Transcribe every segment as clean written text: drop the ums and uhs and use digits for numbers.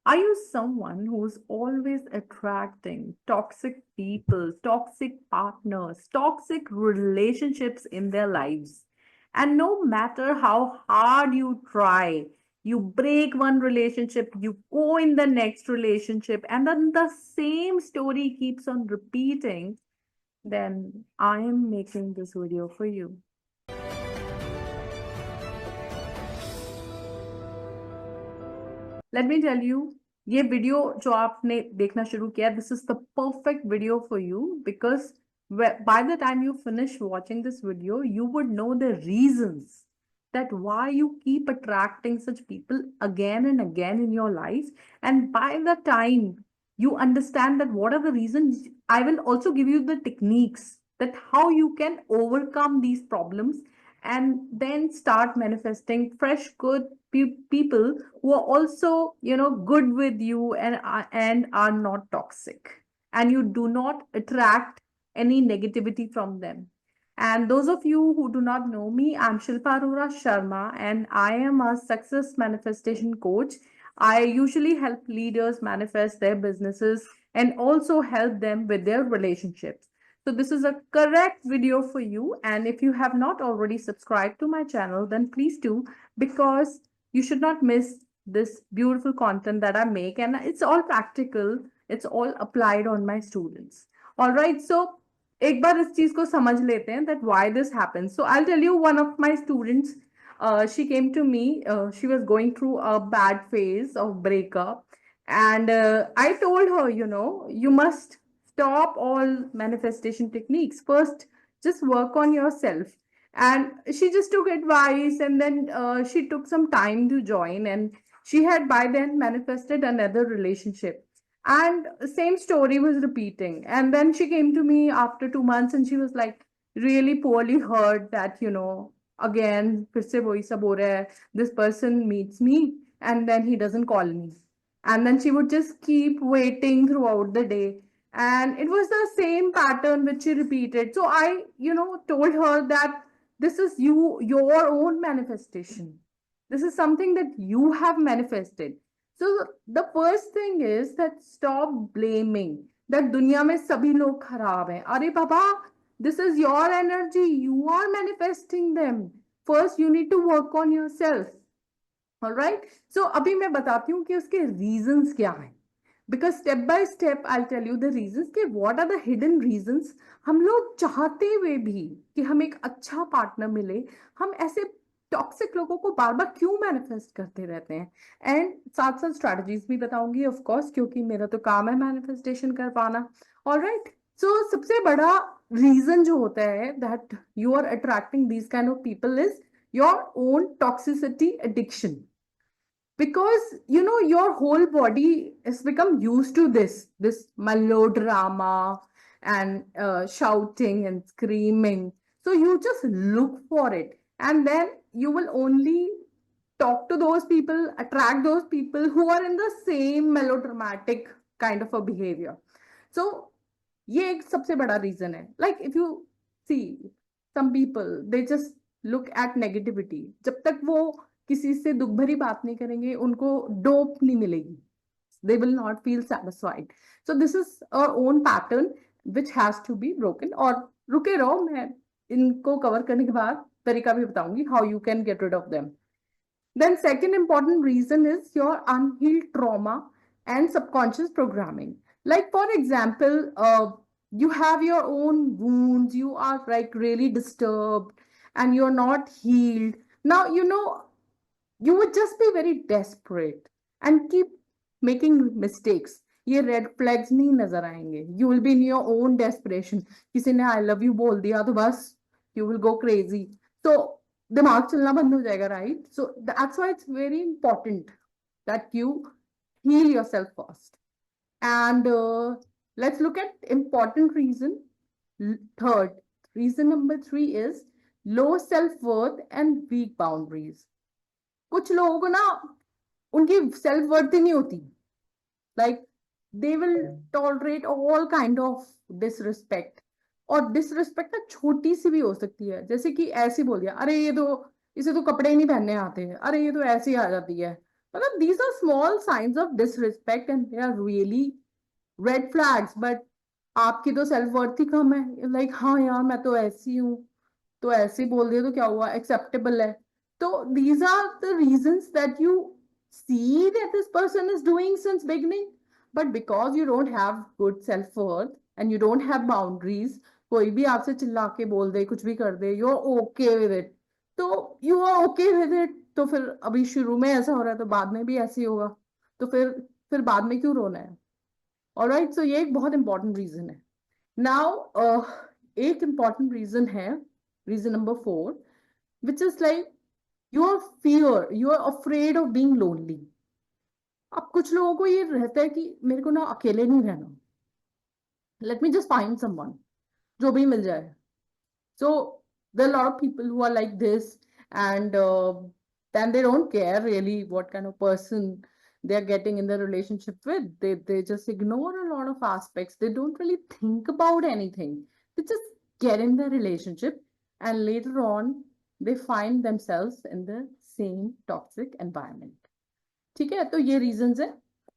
Are you someone who's always attracting toxic people, toxic partners, toxic relationships in their lives? And no matter how hard you try, you break one relationship, you go in the next relationship, and then the same story keeps on repeating, then I am making this video for you. Let me tell you, ये video जो आपने देखना शुरू किया, this is the perfect video for you because by the time you finish watching this video, you would know the reasons that why you keep attracting such people again and again in your life. And by the time you understand that what are the reasons, I will also give you the techniques that how you can overcome these problems and then start manifesting fresh good people who are also good with you and are not toxic, and you do not attract any negativity from them. And those of you who do not know me, I'm Shilpa Arora Sharma, and I am a success manifestation coach. I usually help leaders manifest their businesses and also help them with their relationships. So this is a correct video for you. And if you have not already subscribed to my channel, then please do, because you should not miss this beautiful content that I make. And it's all practical. It's all applied on my students. All right. So एक बार इस चीज को समझ लेते हैं that why this happens. So I'll tell you, one of my students, she came to me. She was going through a bad phase of breakup, and I told her, you must stop all manifestation techniques. First, just work on yourself. And she just took advice, and then she took some time to join, and she had by then manifested another relationship. And same story was repeating. And then she came to me after 2 months, and she was like really poorly hurt that, again, फिर से वही सब हो रहा है. This person meets me and then he doesn't call me. And then she would just keep waiting throughout the day. And it was the same pattern which she repeated. So I, told her that this is your own manifestation. This is something that you have manifested. So the first thing is that stop blaming that दुनिया में सभी लोग खराब हैं. अरे बाबा, this is your energy. You are manifesting them. First, you need to work on yourself. All right. So अभी मैं बताती हूँ कि उसके reasons क्या हैं. Because step by step I'll tell you the reasons कि what are the hidden reasons. हम लोग चाहते हुए भी कि हम एक अच्छा पार्टनर मिले, हम ऐसे टॉक्सिक लोगों को बार बार क्यों मैनिफेस्ट करते रहते हैं. एंड साथ साथ स्ट्रैटेजीज भी बताऊंगी ऑफ कोर्स, क्योंकि मेरा तो काम है मैनिफेस्टेशन कर पाना. ऑलराइट. सो सबसे बड़ा रीजन जो होता है that you are attracting these kind of people is your own toxicity addiction. Because your whole body has become used to this melodrama and shouting and screaming. So you just look for it, and then you will only talk to those people, attract those people who are in the same melodramatic kind of a behavior. So ये एक सबसे बड़ा reason है. Like if you see some people, they just look at negativity. जब तक वो किसी से दुख भरी बात नहीं करेंगे, उनको डोप नहीं मिलेगी. They will not feel satisfied. So this is our own pattern which has to be broken. और रुके रहो, मैं इनको कवर करने के बाद तरीका भी बताऊंगी how you can get rid of them. Then second important reason is your unhealed trauma and subconscious programming. Like for example, you have your own wounds, you are like really disturbed and you're not healed. Now, you would just be very desperate and keep making mistakes. ये red flags नहीं नजर आएंगे. You will be in your own desperation. किसी ने I love you बोल दिया तो बस यू विल गो क्रेजी. तो दिमाग चलना बंद हो जाएगा, right? So that's why it's very important that you heal yourself first. And let's look at important reason. Third, reason number 3 is low self-worth and weak boundaries. कुछ लोगों को ना उनकी सेल्फ वर्थ ही नहीं होती. Like they will tolerate all kind of disrespect. और disrespect ना छोटी सी भी हो सकती है. जैसे कि ऐसे बोल दिया, अरे ये तो इसे तो कपड़े ही नहीं पहनने आते हैं, अरे ये तो ऐसे ही आ जाती है, मतलब these are small signs of disrespect and they are really red flags. But आपकी तो सेल्फ वर्थ ही कम है, लाइक हाँ यार मैं तो ऐसी हूँ, तो ऐसे ही बोल दिया तो क्या हुआ, एक्सेप्टेबल है. तो these are the reasons that you see that this person is doing since beginning, but because you don't have good self worth and you don't have boundaries, कोई भी आपसे चिल्ला के बोल दे, कुछ भी कर दे, you are okay with it. तो you are okay with it, तो फिर अभी शुरू में ऐसा हो रहा है तो बाद में भी ऐसे ही होगा, तो फिर बाद में क्यों रोना है. ऑलराइट, सो ये एक बहुत इंपॉर्टेंट रीजन है. नाउ एक इंपॉर्टेंट रीजन है, reason number 4, which is like you are afraid of being lonely. अब कुछ लोगों को ये रहता है कि मेरे को ना अकेले नहीं रहना, let me just find someone, जो भी मिल जाए. So there are a lot of people who are like this, and then they don't care really what kind of person they are getting in the relationship with. They just ignore a lot of aspects. They don't really think about anything. They just get in the relationship, and later on they find themselves in the same toxic environment. ठीक है, तो ये reasons है.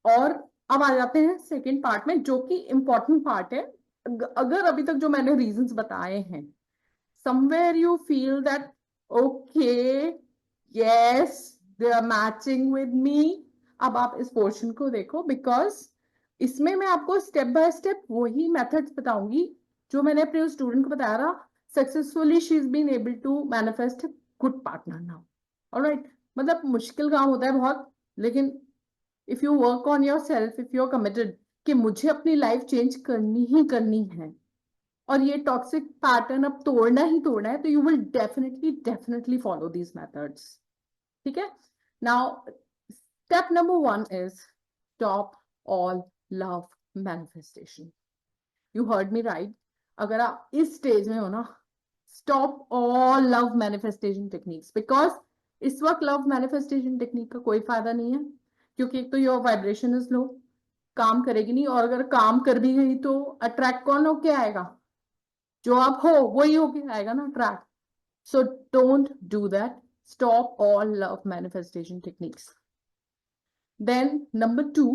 और अब आ जाते हैं second part में, जो कि इंपॉर्टेंट पार्ट है. अगर अभी तक जो मैंने रीजंस बताए हैं, somewhere you feel that okay, yes, they are matching with me, अब आप इस पोर्शन को देखो, बिकॉज इसमें मैं आपको स्टेप बाय स्टेप वही मेथड्स बताऊंगी जो मैंने अपने उस स्टूडेंट को बताया था. Successfully she is been able to manifest good partner now. Alright, मतलब मुश्किल काम होता है बहुत, लेकिन if you work on your self, if you are committed कि मुझे अपनी लाइफ चेंज करनी ही करनी है और ये टॉक्सिक पैटर्न अब तोड़ना ही तोड़ना है, तो you will definitely follow these methods. ठीक है. Now step number 1 is stop all love manifestation. You heard me right. अगर आप इस स्टेज में हो ना, stop all love manifestation techniques, because इस वक्त लव मैनिफेस्टेशन टेक्निक का कोई फायदा नहीं है, क्योंकि एक तो योर वाइब्रेशन इज लो, काम करेगी नहीं, और अगर काम कर भी गई तो अट्रैक्ट कौन होके आएगा, जो आप हो वही होके आएगा ना track. So don't do that. Stop all love manifestation techniques. Then number 2,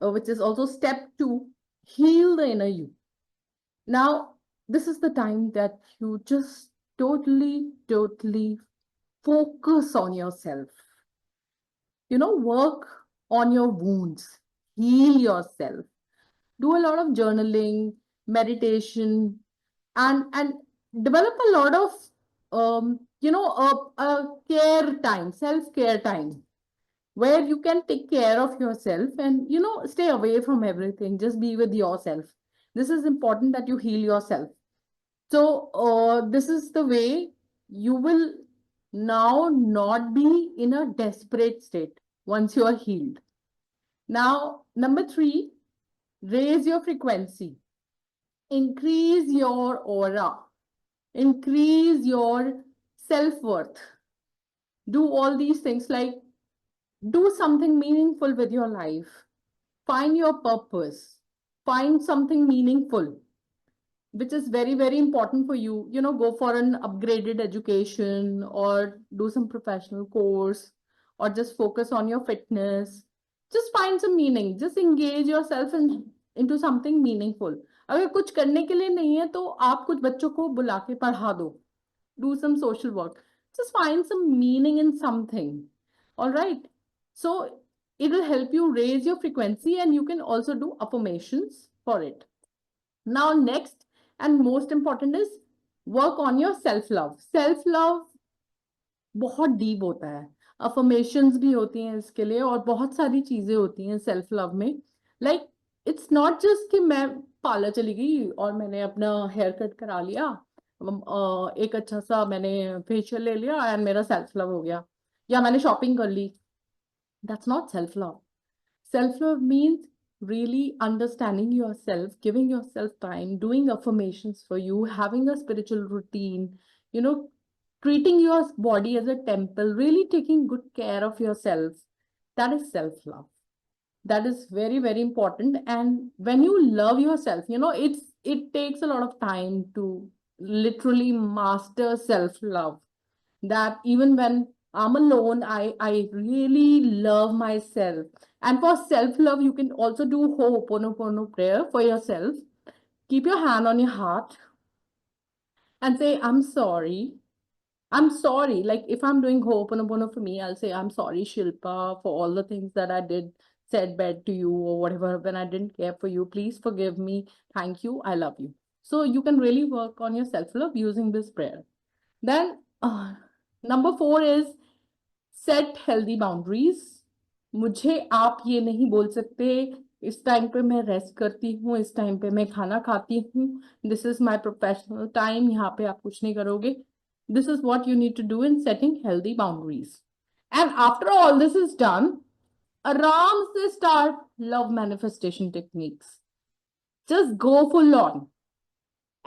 which is also step 2, heal the inner you. Now this is the time that you just totally focus on yourself. Work on your wounds, heal yourself, do a lot of journaling, meditation, and develop a lot of a care time, self-care time, where you can take care of yourself and stay away from everything, just be with yourself. This is important that you heal yourself. So this is the way you will now not be in a desperate state once you are healed. Now number 3, raise your frequency, increase your aura, increase your self-worth. Do all these things, like do something meaningful with your life, find your purpose, find something meaningful which is very important for you. Go for an upgraded education or do some professional course, or just focus on your fitness. Just find some meaning, just engage yourself into something meaningful. अगर कुछ करने के लिए नहीं है तो आप कुछ बच्चों को बुला के पढ़ा दो, do some social work, just find some meaning in something. All right, so it will help you raise your frequency, and you can also do affirmations for it. Now next and most important is work on your self love. Self love बहुत deep होता है, affirmations भी होती हैं इसके लिए, और बहुत सारी चीजें होती हैं सेल्फ लव में. लाइक इट्स नॉट जस्ट कि मैं पार्लर चली गई और मैंने अपना हेयर कट करा लिया, एक अच्छा सा मैंने फेशियल ले लिया एंड मेरा सेल्फ लव हो गया, या मैंने शॉपिंग कर ली. That's not self love. Self love means really understanding yourself, giving yourself time, doing affirmations for you, having a spiritual routine, treating your body as a temple, really taking good care of yourself. That is self love. That is very important. And when you love yourself, it takes a lot of time to literally master self love. That even when I'm alone. I really love myself. And for self-love, you can also do Ho'oponopono prayer for yourself. Keep your hand on your heart and say, I'm sorry. I'm sorry. Like if I'm doing Ho'oponopono for me, I'll say, I'm sorry, Shilpa, for all the things that I did, said bad to you or whatever, when I didn't care for you. Please forgive me. Thank you. I love you. So you can really work on your self-love using this prayer. Then number 4 is set healthy boundaries. मुझे आप ये नहीं बोल सकते इस time पे मैं rest करती हूँ, इस टाइम पे मैं खाना खाती हूँ, this is my professional time, यहाँ पे आप कुछ नहीं करोगे. This is what you need to do in setting healthy boundaries. And after all this is done, आराम से start love manifestation techniques. Just go full on.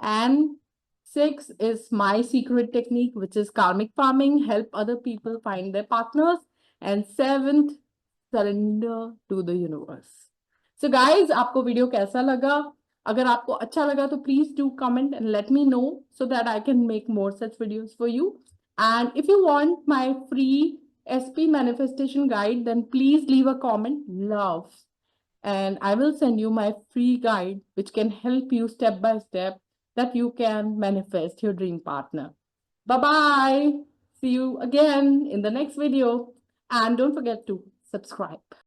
And 6 is my secret technique, which is karmic farming, help other people find their partners. And 7th, surrender to the universe. So guys, आपको video कैसा लगा? अगर आपको अच्छा लगा तो please do comment and let me know so that I can make more such videos for you. And if you want my free SP manifestation guide, then please leave a comment, love. And I will send you my free guide, which can help you step by step that you can manifest your dream partner. Bye-bye. See you again in the next video. And don't forget to subscribe.